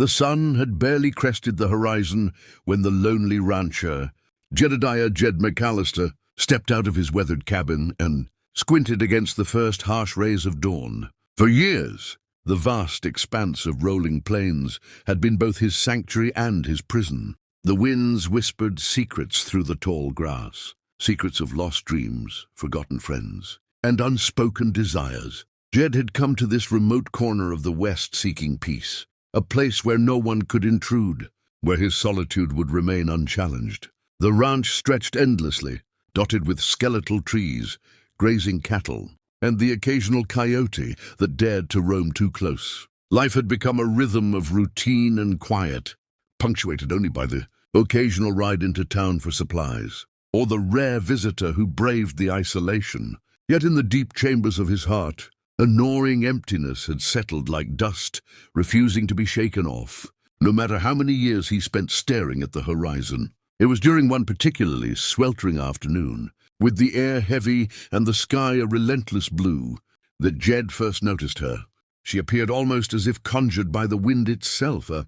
The sun had barely crested the horizon when the lonely rancher, Jedediah Jed McAllister, stepped out of his weathered cabin and squinted against the first harsh rays of dawn. For years, the vast expanse of rolling plains had been both his sanctuary and his prison. The winds whispered secrets through the tall grass, secrets of lost dreams, forgotten friends, and unspoken desires. Jed had come to this remote corner of the West seeking peace, a place where no one could intrude, where his solitude would remain unchallenged. The ranch stretched endlessly, dotted with skeletal trees, grazing cattle, and the occasional coyote that dared to roam too close. Life had become a rhythm of routine and quiet, punctuated only by the occasional ride into town for supplies, or the rare visitor who braved the isolation. Yet in the deep chambers of his heart, a gnawing emptiness had settled like dust, refusing to be shaken off, no matter how many years he spent staring at the horizon. It was during one particularly sweltering afternoon, with the air heavy and the sky a relentless blue, that Jed first noticed her. She appeared almost as if conjured by the wind itself, a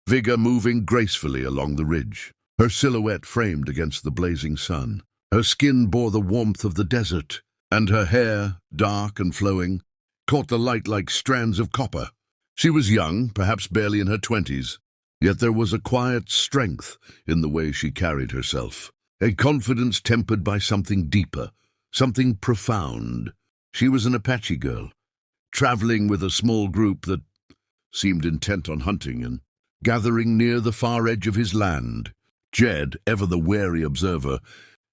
figure moving gracefully along the ridge, her silhouette framed against the blazing sun. Her skin bore the warmth of the desert, and her hair, dark and flowing, caught the light like strands of copper. She was young, perhaps barely in her 20s, yet there was a quiet strength in the way she carried herself, a confidence tempered by something deeper, something profound. She was an Apache girl, traveling with a small group that seemed intent on hunting and gathering near the far edge of his land. Jed, ever the wary observer,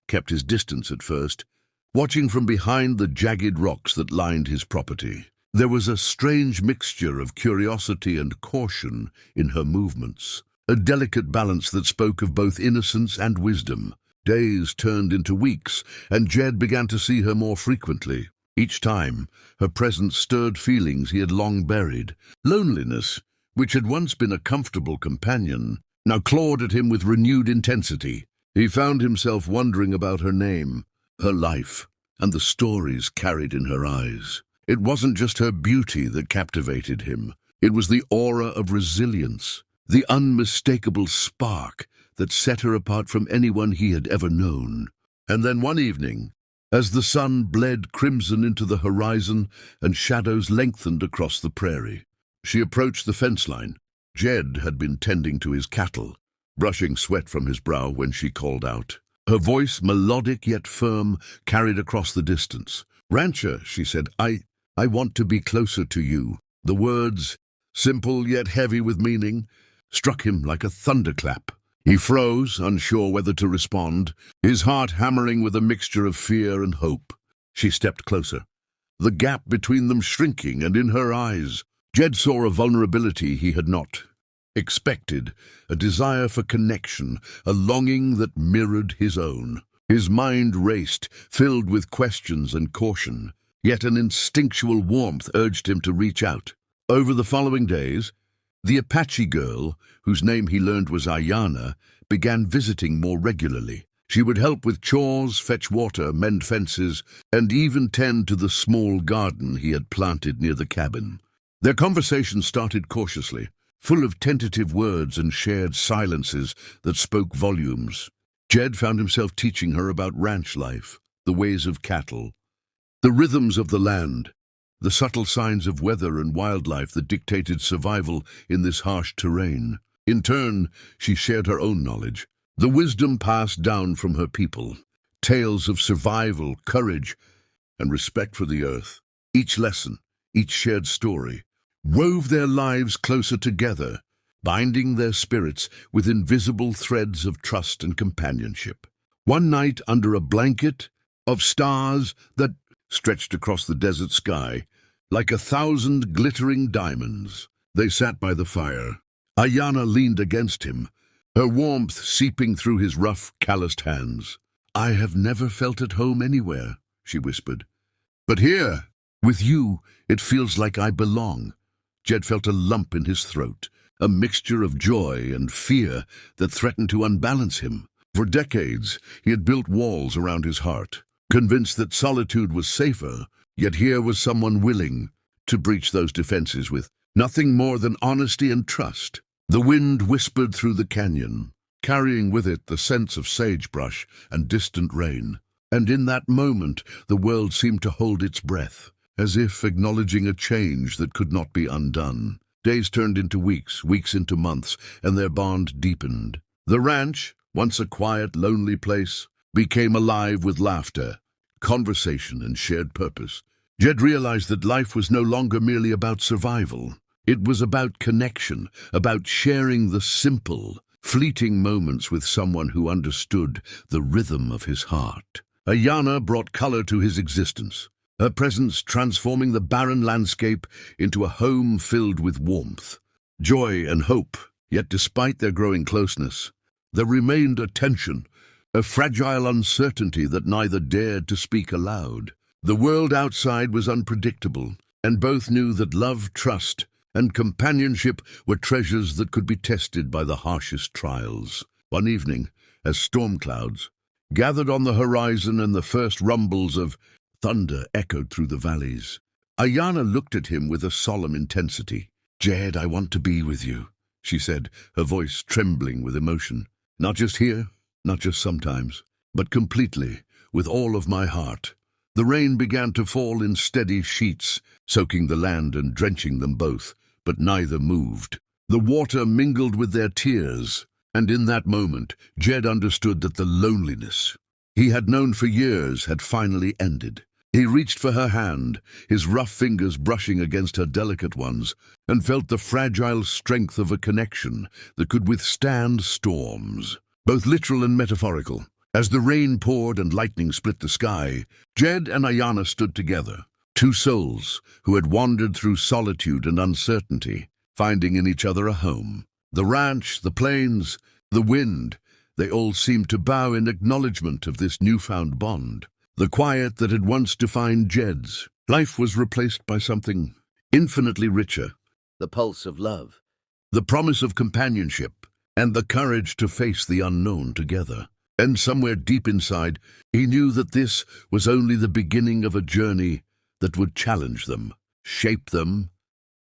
kept his distance at first, watching from behind the jagged rocks that lined his property. There was a strange mixture of curiosity and caution in her movements, a delicate balance that spoke of both innocence and wisdom. Days turned into weeks, and Jed began to see her more frequently. Each time, her presence stirred feelings he had long buried. Loneliness, which had once been a comfortable companion, now clawed at him with renewed intensity. He found himself wondering about her name, her life, and the stories carried in her eyes. It wasn't just her beauty that captivated him. It was the aura of resilience, the unmistakable spark that set her apart from anyone he had ever known. And then one evening, as the sun bled crimson into the horizon and shadows lengthened across the prairie, she approached the fence line. Jed had been tending to his cattle, brushing sweat from his brow when she called out. Her voice, melodic yet firm, carried across the distance. "Rancher," she said, I want to be closer to you." The words, simple yet heavy with meaning, struck him like a thunderclap. He froze, unsure whether to respond, his heart hammering with a mixture of fear and hope. She stepped closer, the gap between them shrinking, and in her eyes, Jed saw a vulnerability he had not expected, a desire for connection, a longing that mirrored his own. His mind raced, filled with questions and caution, yet an instinctual warmth urged him to reach out. Over the following days, the Apache girl, whose name he learned was Ayanna, began visiting more regularly. She would help with chores, fetch water, mend fences, and even tend to the small garden he had planted near the cabin. Their conversation started cautiously, full of tentative words and shared silences that spoke volumes. Jed found himself teaching her about ranch life, the ways of cattle, the rhythms of the land, the subtle signs of weather and wildlife that dictated survival in this harsh terrain. In turn, she shared her own knowledge, the wisdom passed down from her people, tales of survival, courage, and respect for the earth. Each lesson, each shared story, wove their lives closer together, binding their spirits with invisible threads of trust and companionship. One night, under a blanket of stars that stretched across the desert sky, like 1,000 glittering diamonds, they sat by the fire. Ayanna leaned against him, her warmth seeping through his rough, calloused hands. "I have never felt at home anywhere," she whispered. "But here, with you, it feels like I belong." Jed felt a lump in his throat, a mixture of joy and fear that threatened to unbalance him. For decades, he had built walls around his heart, convinced that solitude was safer, yet here was someone willing to breach those defenses with nothing more than honesty and trust. The wind whispered through the canyon, carrying with it the scents of sagebrush and distant rain. And in that moment, the world seemed to hold its breath, as if acknowledging a change that could not be undone. Days turned into weeks, weeks into months, and their bond deepened. The ranch, once a quiet, lonely place, became alive with laughter, conversation, and shared purpose. Jed realized that life was no longer merely about survival. It was about connection, about sharing the simple, fleeting moments with someone who understood the rhythm of his heart. Ayanna brought color to his existence, her presence transforming the barren landscape into a home filled with warmth, joy, and hope. Yet despite their growing closeness, there remained a tension, a fragile uncertainty that neither dared to speak aloud. The world outside was unpredictable, and both knew that love, trust, and companionship were treasures that could be tested by the harshest trials. One evening, as storm clouds gathered on the horizon and the first rumbles of thunder echoed through the valleys, Ayanna looked at him with a solemn intensity. "Jed, I want to be with you," she said, her voice trembling with emotion. "Not just here, not just sometimes, but completely, with all of my heart." The rain began to fall in steady sheets, soaking the land and drenching them both, but neither moved. The water mingled with their tears, and in that moment, Jed understood that the loneliness he had known for years had finally ended. He reached for her hand, his rough fingers brushing against her delicate ones, and felt the fragile strength of a connection that could withstand storms, both literal and metaphorical. As the rain poured and lightning split the sky, Jed and Ayanna stood together, two souls who had wandered through solitude and uncertainty, finding in each other a home. The ranch, the plains, the wind, they all seemed to bow in acknowledgement of this newfound bond. The quiet that had once defined Jed's life was replaced by something infinitely richer. The pulse of love, the promise of companionship, and the courage to face the unknown together. And somewhere deep inside, he knew that this was only the beginning of a journey that would challenge them, shape them,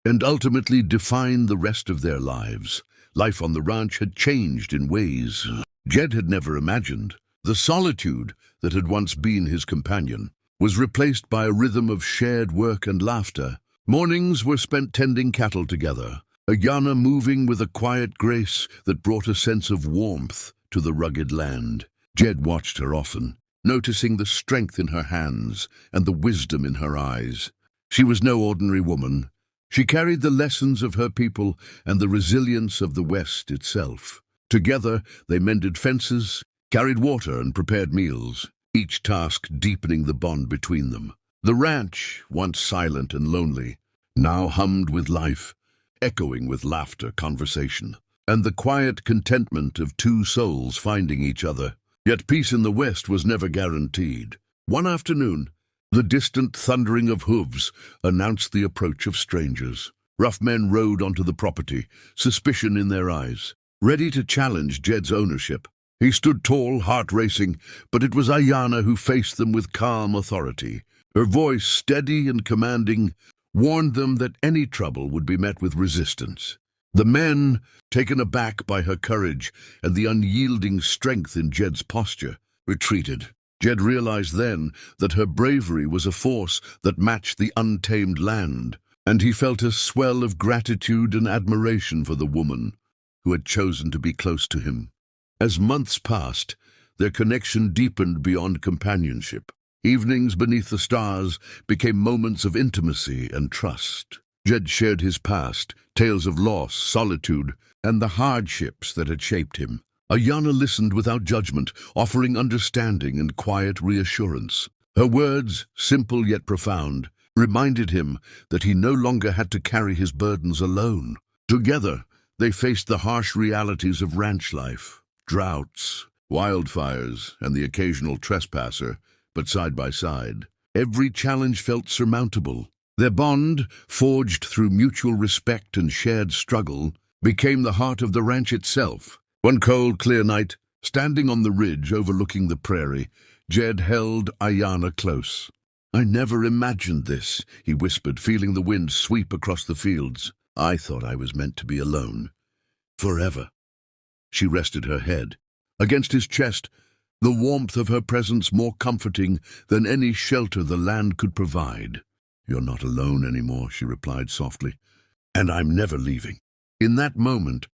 and ultimately define the rest of their lives. Life on the ranch had changed in ways Jed had never imagined. The solitude that had once been his companion was replaced by a rhythm of shared work and laughter. Mornings were spent tending cattle together, Ayanna moving with a quiet grace that brought a sense of warmth to the rugged land. Jed watched her often, noticing the strength in her hands and the wisdom in her eyes. She was no ordinary woman. She carried the lessons of her people and the resilience of the West itself. Together, they mended fences, carried water, and prepared meals, each task deepening the bond between them. The ranch, once silent and lonely, now hummed with life, echoing with laughter, conversation, and the quiet contentment of two souls finding each other. Yet peace in the West was never guaranteed. One afternoon, the distant thundering of hooves announced the approach of strangers. Rough men rode onto the property, suspicion in their eyes, ready to challenge Jed's ownership. He stood tall, heart racing, but it was Ayanna who faced them with calm authority. Her voice, steady and commanding, warned them that any trouble would be met with resistance. The men, taken aback by her courage and the unyielding strength in Jed's posture, retreated. Jed realized then that her bravery was a force that matched the untamed land, and he felt a swell of gratitude and admiration for the woman who had chosen to be close to him. As months passed, their connection deepened beyond companionship. Evenings beneath the stars became moments of intimacy and trust. Jed shared his past, tales of loss, solitude, and the hardships that had shaped him. Ayanna listened without judgment, offering understanding and quiet reassurance. Her words, simple yet profound, reminded him that he no longer had to carry his burdens alone. Together, they faced the harsh realities of ranch life, droughts, wildfires, and the occasional trespasser, but side by side. Every challenge felt surmountable. Their bond, forged through mutual respect and shared struggle, became the heart of the ranch itself. One cold, clear night, standing on the ridge overlooking the prairie, Jed held Ayanna close. "I never imagined this," he whispered, feeling the wind sweep across the fields. "I thought I was meant to be alone. Forever. She rested her head against his chest, the warmth of her presence more comforting than any shelter the land could provide. "You're not alone anymore," she replied softly, "and I'm never leaving." In that moment,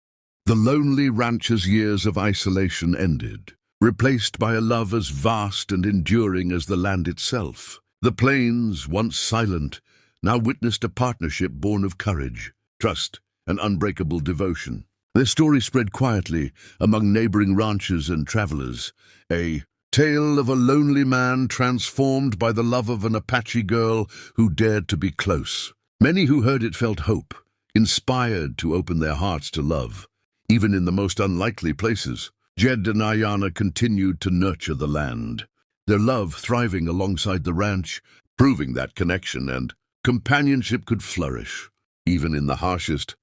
the lonely rancher's years of isolation ended, replaced by a love as vast and enduring as the land itself. The plains, once silent, now witnessed a partnership born of courage, trust, and unbreakable devotion. Their story spread quietly among neighboring ranchers and travelers, a tale of a lonely man transformed by the love of an Apache girl who dared to be close. Many who heard it felt hope, inspired to open their hearts to love. Even in the most unlikely places, Jed and Ayana continued to nurture the land, their love thriving alongside the ranch, proving that connection and companionship could flourish, even in the harshest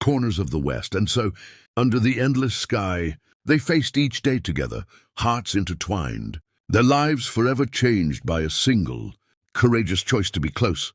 corners of the West. And so, under the endless sky, they faced each day together, hearts intertwined, their lives forever changed by a single, courageous choice to be close.